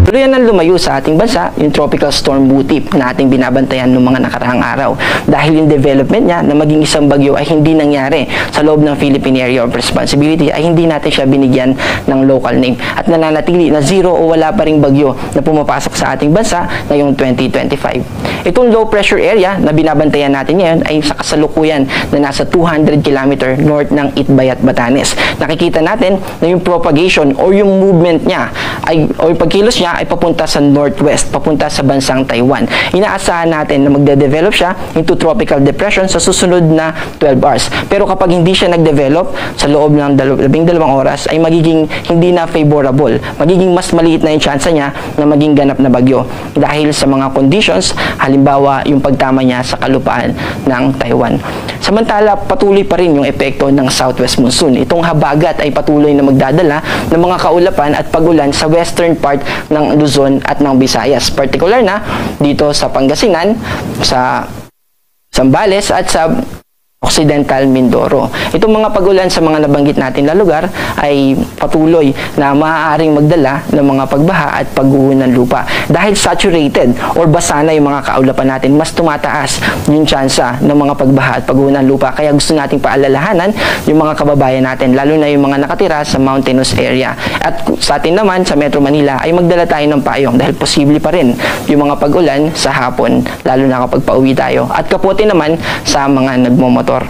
Tuluyan ng lumayo sa ating bansa yung tropical storm Buti na ating binabantayan noong mga nakaraang araw. Dahil yung development niya na maging isang bagyo ay hindi nangyari sa loob ng Philippine Area of Responsibility, ay hindi natin siya binigyan ng local name at nananatili na zero o wala pa ring bagyo na pumapasok sa ating bansa ngayong 2025. Itong low pressure area na binabantayan natin ngayon ay sa kasalukuyan na nasa 200 km north ng Itbayat, Batanes. Nakikita natin na yung propagation o yung movement niya o yung pagkilos niya ay papunta sa northwest, papunta sa bansang Taiwan. Inaasahan natin na magde-develop siya into tropical depression sa susunod na 12 hours. Pero kapag hindi siya nag-develop sa loob ng 12 oras, ay magiging hindi na favorable. Magiging mas maliit na yung chance niya na maging ganap na bagyo. Dahil sa mga conditions, halimbawa yung pagtama niya sa kalupaan ng Taiwan. Samantala, patuloy pa rin yung epekto ng southwest monsoon. Itong habagat ay patuloy na magdadala ng mga kaulapan at pagulan sa western part ng Luzon at ng Visayas. Particular na dito sa Pangasinan, sa Zambales at sa Occidental Mindoro. Itong mga pagulan sa mga nabanggit natin na lugar ay patuloy na maaaring magdala ng mga pagbaha at pagguho ng lupa. Dahil saturated or basa na yung mga kaulapan natin, mas tumataas yung tsansa ng mga pagbaha at pagguho ng lupa. Kaya gusto nating paalalahanan yung mga kababayan natin, lalo na yung mga nakatira sa mountainous area. At sa atin naman, sa Metro Manila, ay magdala tayo ng payong dahil posible pa rin yung mga pag-ulan sa hapon, lalo na kapag pauwi tayo. At kapote naman sa mga nagmomotor.